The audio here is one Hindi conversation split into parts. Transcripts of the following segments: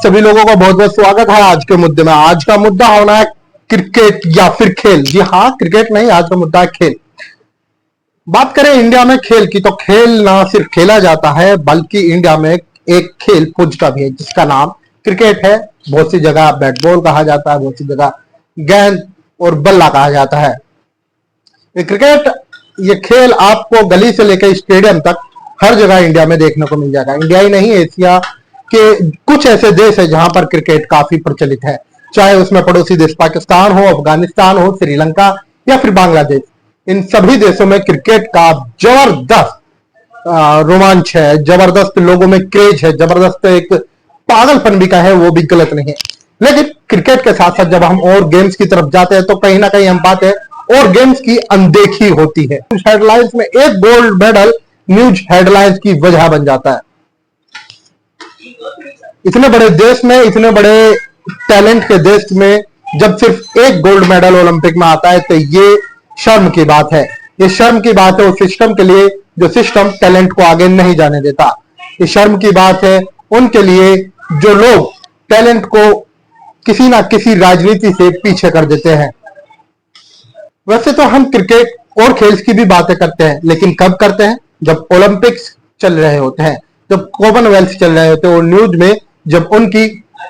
सभी लोगों का बहुत बहुत स्वागत है आज के मुद्दे में। आज का मुद्दा होना है क्रिकेट या फिर खेल। जी हाँ, क्रिकेट नहीं, आज का मुद्दा है खेल। बात करें इंडिया में खेल की, तो खेल ना सिर्फ खेला जाता है बल्कि इंडिया में एक खेल पूजता भी है जिसका नाम क्रिकेट है। बहुत सी जगह बैट बॉल कहा जाता है, बहुत सी जगह गेंद और बल्ला कहा जाता है। ये क्रिकेट, ये खेल आपको गली से लेकर स्टेडियम तक हर जगह इंडिया में देखने को मिल जाएगा। इंडिया ही नहीं, एशिया के कुछ ऐसे देश है जहां पर क्रिकेट काफी प्रचलित है, चाहे उसमें पड़ोसी देश पाकिस्तान हो, अफगानिस्तान हो, श्रीलंका या फिर बांग्लादेश। इन सभी देशों में क्रिकेट का जबरदस्त रोमांच है, जबरदस्त लोगों में क्रेज है, जबरदस्त एक पागलपन भी का है, वो भी गलत नहीं है। लेकिन क्रिकेट के साथ साथ जब हम और गेम्स की तरफ जाते हैं तो कहीं ना कहीं हम पाते हैं और गेम्स की अनदेखी होती है। हेडलाइंस में एक गोल्ड मेडल न्यूज हेडलाइंस की वजह बन जाता है। इतने बड़े देश में, इतने बड़े टैलेंट के देश में जब सिर्फ एक गोल्ड मेडल ओलंपिक में आता है तो ये शर्म की बात है। ये शर्म की बात है उस सिस्टम के लिए जो सिस्टम टैलेंट को आगे नहीं जाने देता। ये शर्म की बात है उनके लिए जो लोग टैलेंट को किसी ना किसी राजनीति से पीछे कर देते हैं। वैसे तो हम क्रिकेट और खेल की भी बातें करते हैं, लेकिन कब करते हैं? जब ओलंपिक्स चल रहे होते हैं, जब कॉमनवेल्थ चल रहे होते हैं, और न्यूज में जब उनकी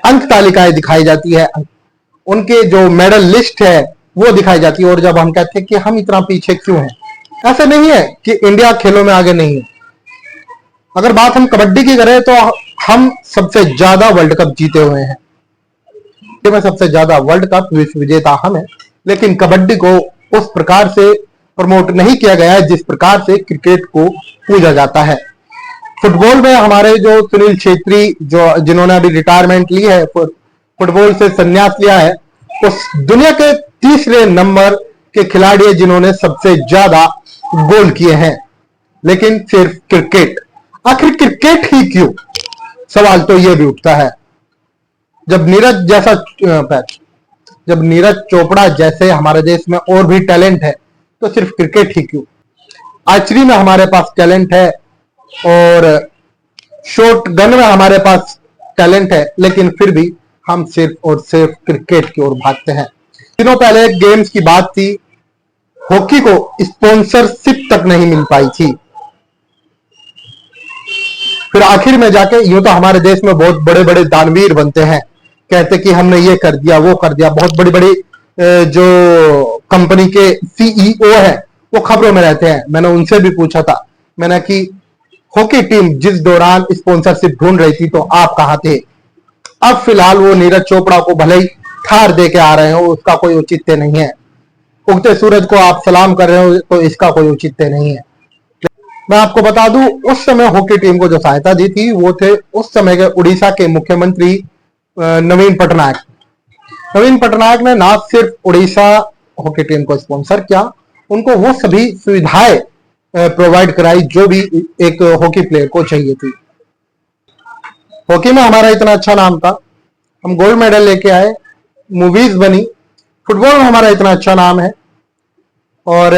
अंक तालिकाएं दिखाई जाती है, उनके जो मेडल लिस्ट है वो दिखाई जाती है, और जब हम कहते हैं कि हम इतना पीछे क्यों हैं। ऐसा नहीं है कि इंडिया खेलों में आगे नहीं है। अगर बात हम कबड्डी की करें तो हम सबसे ज्यादा वर्ल्ड कप जीते हुए हैं, में सबसे ज्यादा वर्ल्ड कप विश्व विजेता हम है। लेकिन कबड्डी को उस प्रकार से प्रमोट नहीं किया गया है जिस प्रकार से क्रिकेट को पूजा जाता है। फुटबॉल में हमारे जो सुनील छेत्री, जो जिन्होंने अभी रिटायरमेंट ली है, फुटबॉल से संन्यास लिया है, उस दुनिया के तीसरे नंबर के खिलाड़ी है जिन्होंने सबसे ज्यादा गोल किए हैं। लेकिन सिर्फ क्रिकेट, आखिर क्रिकेट ही क्यों? सवाल तो यह भी उठता है। जब नीरज चोपड़ा जैसे हमारे देश में और भी टैलेंट है तो सिर्फ क्रिकेट ही क्यों? आर्चरी में हमारे पास टैलेंट है और शॉट गन में हमारे पास टैलेंट है, लेकिन फिर भी हम सिर्फ और सिर्फ क्रिकेट की ओर भागते हैं। दिनों पहले गेम्स की बात थी, हॉकी को स्पॉन्सरशिप तक नहीं मिल पाई थी। फिर आखिर में जाके यूं तो हमारे देश में बहुत बड़े बड़े दानवीर बनते हैं, कहते कि हमने ये कर दिया, वो कर दिया। बहुत बड़ी बड़ी जो कंपनी के सीईओ है वो खबरों में रहते हैं। मैंने उनसे भी पूछा था, मैंने कि हॉकी टीम जिस दौरान स्पॉन्सरशिप ढूंढ रही थी तो आप कहां थे? अब फिलहाल वो नीरज चोपड़ा को भले ही थार दे के आ रहे हो, उसका कोई औचित्य नहीं है। उगते सूरज को आप सलाम कर रहे हो तो इसका कोई औचित्य नहीं है। मैं आपको बता दूं, उस समय हॉकी टीम को जो सहायता दी थी वो थे उस समय के उड़ीसा के मुख्यमंत्री नवीन पटनायक। नवीन पटनायक ने ना सिर्फ उड़ीसा हॉकी टीम को स्पॉन्सर किया, उनको वो सभी सुविधाएं प्रोवाइड कराई जो भी एक हॉकी प्लेयर को चाहिए थी। हॉकी में हमारा इतना अच्छा नाम था, हम गोल्ड मेडल लेके आए, मूवीज बनी। फुटबॉल में हमारा इतना अच्छा नाम है, और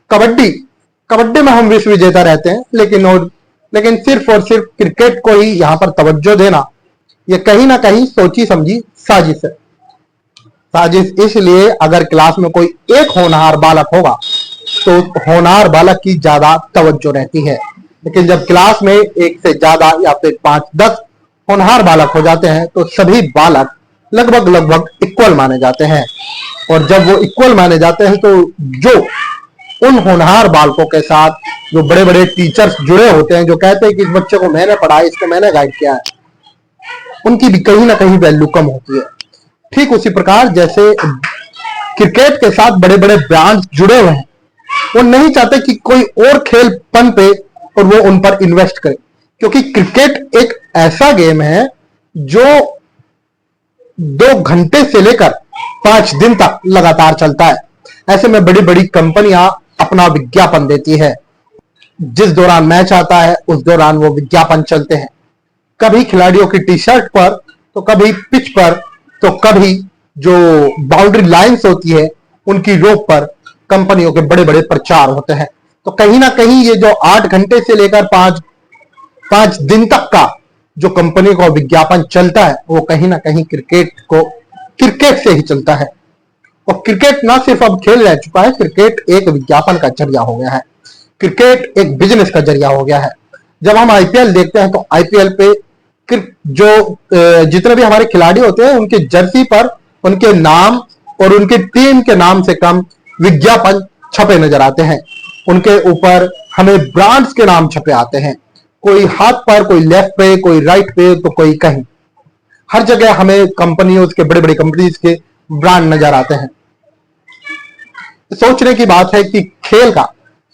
कबड्डी में हम विश्व विजेता रहते हैं। लेकिन सिर्फ और सिर्फ क्रिकेट को ही यहाँ पर तवज्जो देना, ये कहीं ना कहीं सोची समझी साजिश है। साजिश इसलिए, अगर क्लास में कोई एक होनहार बालक होगा तो होनहार बालक की ज्यादा तवज्जो रहती है, लेकिन जब क्लास में एक से ज्यादा या फिर 5-10 होनहार बालक हो जाते हैं तो सभी बालक लगभग इक्वल माने जाते हैं। और जब वो इक्वल माने जाते हैं तो जो उन होनहार बालकों के साथ जो बड़े बड़े टीचर्स जुड़े होते हैं, जो कहते हैं कि इस बच्चे को मैंने पढ़ाया, इसको मैंने गाइड किया है, उनकी भी कहीं ना कहीं वैल्यू कम होती है। ठीक उसी प्रकार जैसे क्रिकेट के साथ बड़े बड़े ब्रांड्स जुड़े हुए हैं, वो नहीं चाहते कि कोई और खेल पन पे और वो उन पर इन्वेस्ट करे, क्योंकि क्रिकेट एक ऐसा गेम है जो 2 घंटे से लेकर 5 दिन तक लगातार चलता है। ऐसे में बड़ी बड़ी कंपनियां अपना विज्ञापन देती है। जिस दौरान मैच आता है उस दौरान वो विज्ञापन चलते हैं, कभी खिलाड़ियों की टी शर्ट पर, तो कभी पिच पर, तो कभी जो बाउंड्री लाइंस होती है उनकी रोप पर कंपनियों के बड़े बड़े प्रचार होते हैं। तो कहीं ना कहीं ये जो 8 घंटे से लेकर 5 दिन तक का जो कंपनी का विज्ञापन चलता है वो कहीं ना कहीं क्रिकेट से ही चलता है। और क्रिकेट ना सिर्फ अब खेल रह चुका है, क्रिकेट एक विज्ञापन का जरिया हो गया है, क्रिकेट एक बिजनेस का जरिया हो गया है। जब हम आईपीएल देखते हैं तो आईपीएल पे जो जितने भी हमारे खिलाड़ी होते हैं उनके जर्सी पर उनके नाम और उनकी टीम के नाम से कम विज्ञापन छपे नजर आते हैं। उनके ऊपर हमें ब्रांड्स के नाम छपे आते हैं, कोई हाथ पर, कोई लेफ्ट पे, कोई राइट पे, तो कोई कहीं। हर जगह हमें कंपनियों के, बड़े बड़े कंपनीज के ब्रांड नजर आते हैं। सोचने की बात है कि खेल का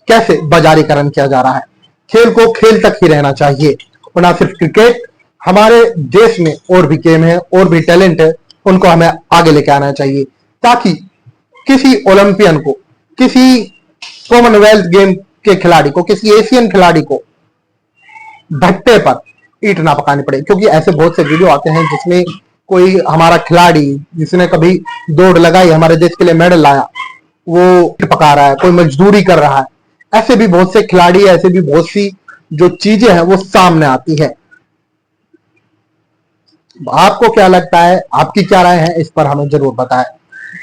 कैसे बाजारीकरण किया जा रहा है। खेल को खेल तक ही रहना चाहिए और ना सिर्फ क्रिकेट। हमारे देश में और भी गेम है, और भी टैलेंट है, उनको हमें आगे लेके आना चाहिए, ताकि किसी ओलंपियन को, किसी कॉमनवेल्थ गेम के खिलाड़ी को, किसी एशियन खिलाड़ी को भट्टे पर ईंट ना पकानी पड़े। क्योंकि ऐसे बहुत से वीडियो आते हैं जिसमें कोई हमारा खिलाड़ी जिसने कभी दौड़ लगाई, हमारे देश के लिए मेडल लाया, वो ईंट पका रहा है, कोई मजदूरी कर रहा है। ऐसे भी बहुत से खिलाड़ी, ऐसे भी बहुत सी जो चीजें हैं वो सामने आती है। आपको क्या लगता है, आपकी क्या राय है, इस पर हमें जरूर बताएं।